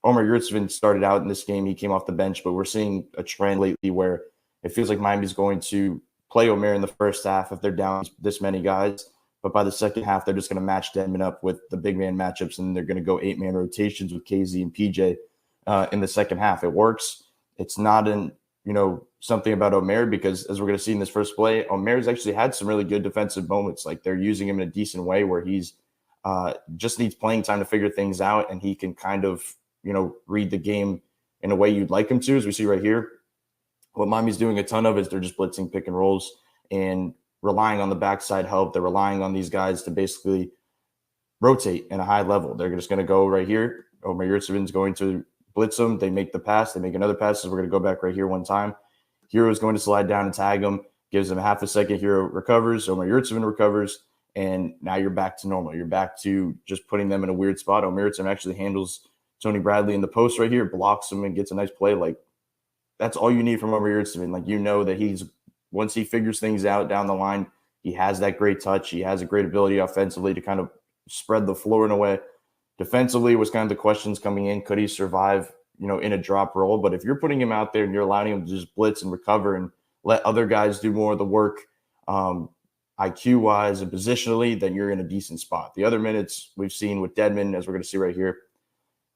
Omer Yurtseven started out in this game. He came off the bench, but we're seeing a trend lately where it feels like Miami's going to play Omer in the first half if they're down this many guys. But by the second half, they're just going to match Dedman up with the big man matchups, and they're going to go 8-man rotations with KZ and PJ in the second half. It works. It's not something about Omer because, as we're going to see in this first play, Omer's actually had some really good defensive moments. Like they're using him in a decent way where he's just needs playing time to figure things out, and he can kind of, read the game in a way you'd like him to, as we see right here. What Miami's doing a ton of is they're just blitzing pick and rolls and relying on the backside help. They're relying on these guys to basically rotate in a high level. They're just going to go right here. Omer Yurtseven's going to blitz them. They make the pass. They make another pass. So we're going to go back right here one time. Hero's going to slide down and tag him. Gives him a half a second. Hero recovers. Omer Yurtseven recovers. And now you're back to normal. You're back to just putting them in a weird spot. Omer Yurtseven actually handles Tony Bradley in the post right here, blocks him and gets a nice play. Like, that's all you need from Omer Yurtseven. Like, that once he figures things out down the line, he has that great touch. He has a great ability offensively to kind of spread the floor in a way. Defensively was kind of the questions coming in. Could he survive, in a drop roll? But if you're putting him out there and you're allowing him to just blitz and recover and let other guys do more of the work, IQ-wise and positionally, then you're in a decent spot. The other minutes we've seen with Dedman, as we're going to see right here,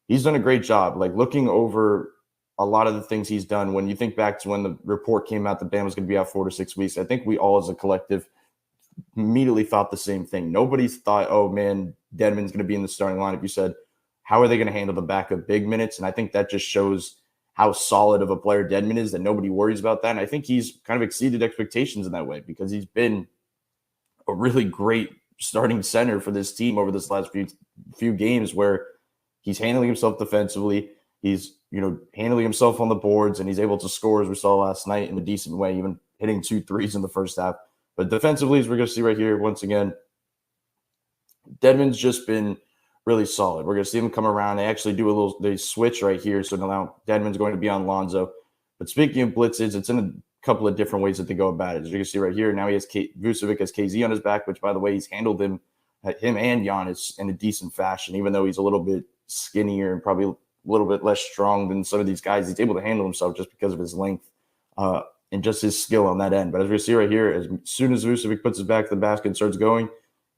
he's done a great job. Like, looking over a lot of the things he's done, when you think back to when the report came out that Bam was going to be out 4 to 6 weeks, I think we all as a collective immediately thought the same thing. Nobody thought, oh man, Dedmon's going to be in the starting lineup. You said, how are they going to handle the backup big minutes? And I think that just shows how solid of a player Dedmon is, that nobody worries about that. And I think he's kind of exceeded expectations in that way, because he's been a really great starting center for this team over this last few games, where he's handling himself defensively. He's, handling himself on the boards, and he's able to score, as we saw last night, in a decent way, even hitting 2 threes in the first half. But defensively, as we're going to see right here, once again, Dedmon's just been really solid. We're going to see him come around. They actually they switch right here. So now Dedmon's going to be on Lonzo. But speaking of blitzes, it's in a couple of different ways that they go about it. As you can see right here, now he has Vucevic has KZ on his back, which, by the way, he's handled him and Giannis in a decent fashion, even though he's a little bit skinnier and probably a little bit less strong than some of these guys. He's able to handle himself just because of his length and just his skill on that end. But as we see right here, as soon as Vucevic puts his back to the basket and starts going,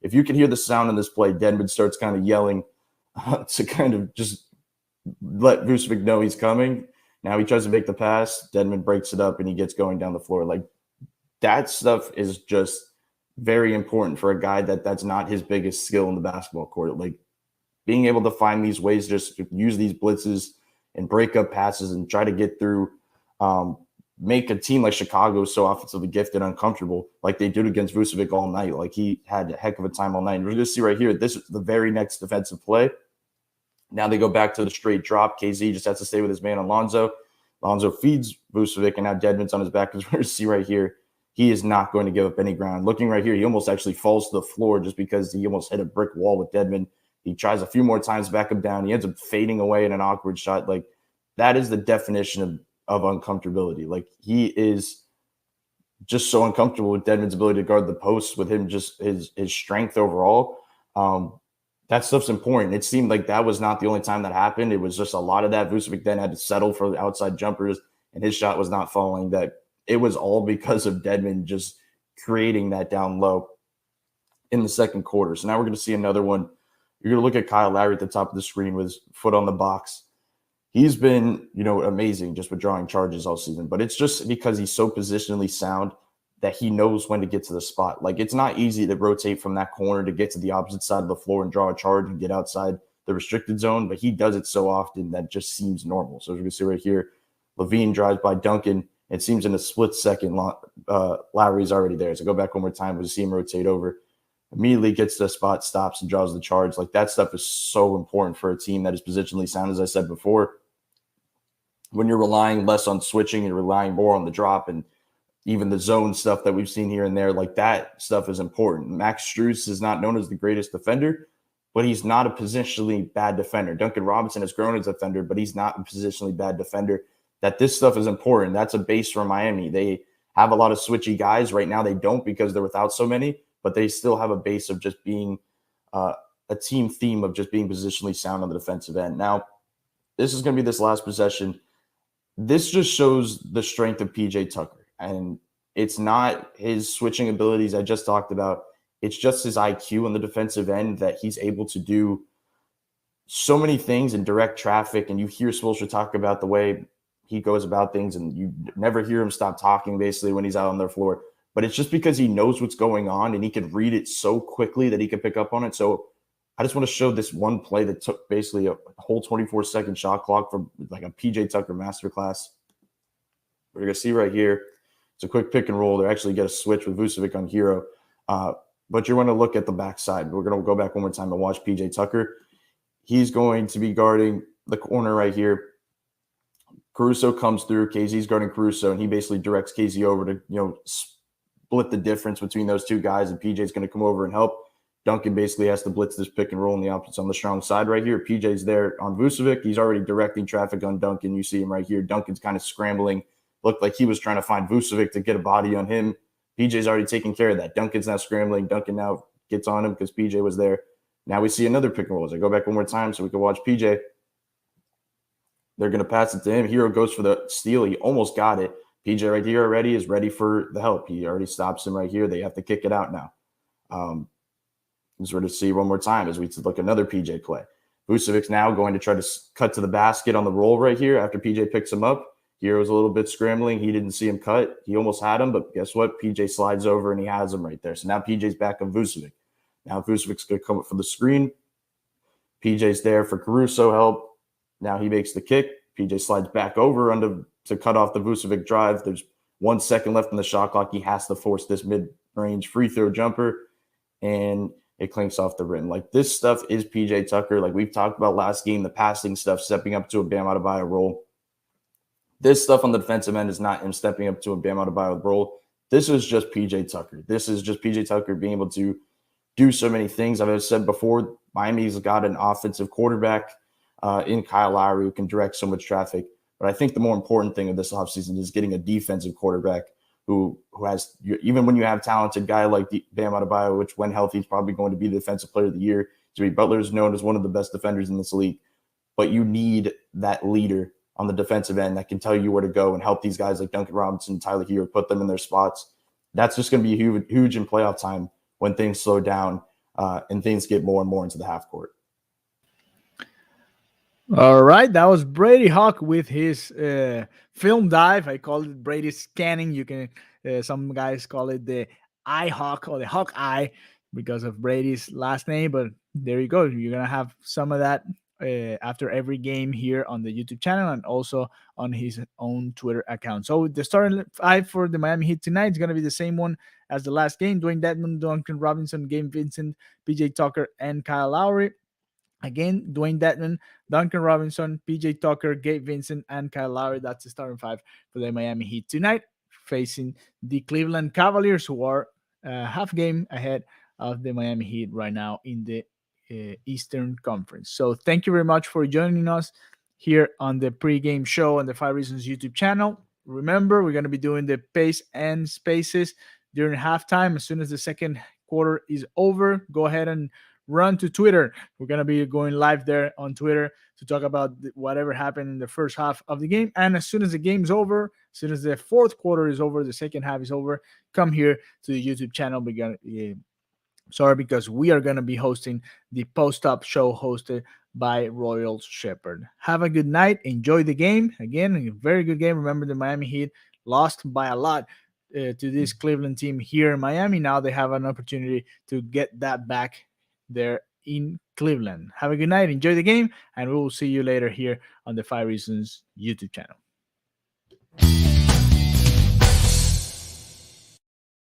if you can hear the sound in this play, Dedmon starts kind of yelling to kind of just let Vucevic know he's coming. Now he tries to make the pass. Dedmon breaks it up, and he gets going down the floor. Like, that stuff is just very important for a guy that's not his biggest skill in the basketball court. Like, being able to find these ways, just to use these blitzes and break up passes and try to get through, make a team like Chicago so offensively gifted uncomfortable, like they did against Vucevic all night. Like, he had a heck of a time all night. And we're going to see right here, this is the very next defensive play. Now they go back to the straight drop. KZ just has to stay with his man on Lonzo. Lonzo feeds Vucevic, and now Dedmon's on his back. As we're going to see right here, he is not going to give up any ground. Looking right here, he almost actually falls to the floor just because he almost hit a brick wall with Dedmon. He tries a few more times to back him down. He ends up fading away in an awkward shot. Like, that is the definition of uncomfortability. Like, he is just so uncomfortable with Dedmon's ability to guard the post, with him just his strength overall. That stuff's important. It seemed like that was not the only time that happened. It was just a lot of that. Vucevic then had to settle for the outside jumpers, and his shot was not falling. That it was all because of Dedmon just creating that down low in the second quarter. So now we're going to see another one. You're going to look at Kyle Lowry at the top of the screen with his foot on the box. He's been, amazing just with drawing charges all season, but it's just because he's so positionally sound that he knows when to get to the spot. Like, it's not easy to rotate from that corner to get to the opposite side of the floor and draw a charge and get outside the restricted zone, but he does it so often that just seems normal. So as we can see right here, Levine drives by Duncan. It seems in a split second, Lowry's already there. So go back one more time. We'll see him rotate over. Immediately gets to the spot, stops, and draws the charge. Like, that stuff is so important for a team that is positionally sound, as I said before. When you're relying less on switching and relying more on the drop and even the zone stuff that we've seen here and there, like, that stuff is important. Max Strus is not known as the greatest defender, but he's not a positionally bad defender. Duncan Robinson has grown as a defender, but he's not a positionally bad defender. That this stuff is important. That's a base for Miami. They have a lot of switchy guys. Right now they don't, because they're without so many, but they still have a base of just being a team theme of just being positionally sound on the defensive end. Now, this is going to be this last possession. This just shows the strength of PJ Tucker. And it's not his switching abilities I just talked about. It's just his IQ on the defensive end, that he's able to do so many things in direct traffic. And you hear Spoelstra talk about the way he goes about things, and you never hear him stop talking basically when he's out on their floor. But it's just because he knows what's going on, and he can read it so quickly that he can pick up on it. So I just want to show this one play that took basically a whole 24-second shot clock from like a PJ Tucker masterclass. We're going to see right here. It's a quick pick and roll. They actually get a switch with Vucevic on Hero. But you're going to look at the backside. We're going to go back one more time and watch PJ Tucker. He's going to be guarding the corner right here. Caruso comes through. KZ's guarding Caruso, and he basically directs KZ over to, split the difference between those two guys, and PJ's going to come over and help. Duncan basically has to blitz this pick and roll, and the opposite's on the strong side right here. PJ's there on Vucevic. He's already directing traffic on Duncan. You see him right here. Duncan's kind of scrambling. Looked like he was trying to find Vucevic to get a body on him. PJ's already taking care of that. Duncan's now scrambling. Duncan now gets on him because PJ was there. Now we see another pick and roll. As I go back one more time so we can watch PJ. They're going to pass it to him. Hero goes for the steal. He almost got it. PJ right here already is ready for the help. He already stops him right here. They have to kick it out now. Just sort of see one more time as we look another PJ play. Vucevic's now going to try to cut to the basket on the roll right here after PJ picks him up. Hero was a little bit scrambling. He didn't see him cut. He almost had him, but guess what? PJ slides over and he has him right there. So now PJ's back on Vucevic. Now Vucevic's going to come up for the screen. PJ's there for Caruso help. Now he makes the kick. PJ slides back over to cut off the Vucevic drive. There's 1 second left in the shot clock. He has to force this mid-range free throw jumper, and it clinks off the rim. Like, this stuff is PJ Tucker. Like we've talked about last game, the passing stuff, stepping up to a Bam Adebayo role. This stuff on the defensive end is not him stepping up to a Bam Adebayo role. This is just PJ Tucker. This is just PJ Tucker being able to do so many things. I've said before, Miami's got an offensive quarterback in Kyle Lowry who can direct so much traffic. But I think the more important thing of this offseason is getting a defensive quarterback who has, even when you have a talented guy like Bam Adebayo, which when healthy is probably going to be the defensive player of the year. Jimmy Butler is known as one of the best defenders in this league. But you need that leader on the defensive end that can tell you where to go and help these guys like Duncan Robinson, Tyler Hero, put them in their spots. That's just going to be huge in playoff time when things slow down and things get more and more into the half court. All right, that was Brady Hawk with his film dive. I call it Brady scanning. You can some guys call it the eye hawk or the hawk eye because of Brady's last name. But there you go. You're gonna have some of that after every game here on the YouTube channel and also on his own Twitter account. So the starting five for the Miami Heat tonight is gonna be the same one as the last game: Dwayne Dedmon, Duncan Robinson, Gabe Vincent, PJ Tucker, and Kyle Lowry. Again, Dwayne Dedmon, Duncan Robinson, PJ Tucker, Gabe Vincent, and Kyle Lowry. That's the starting five for the Miami Heat tonight, facing the Cleveland Cavaliers, who are half game ahead of the Miami Heat right now in the Eastern Conference. So thank you very much for joining us here on the pregame show on the 5 Reasons YouTube channel. Remember, we're going to be doing the pace and spaces during halftime. As soon as the second quarter is over, go ahead and run to Twitter. We're going to be going live there on Twitter to talk about whatever happened in the first half of the game. And as soon as the game's over, as soon as the fourth quarter is over, the second half is over, come here to the YouTube channel. Because we are going to be hosting the post-up show hosted by Royal Shepherd. Have a good night. Enjoy the game. Again, a very good game. Remember, the Miami Heat lost by a lot to this Cleveland team here in Miami. Now they have an opportunity to get that back there in Cleveland. Have a good night. Enjoy the game, and we will see you later here on the 5 Reasons YouTube channel.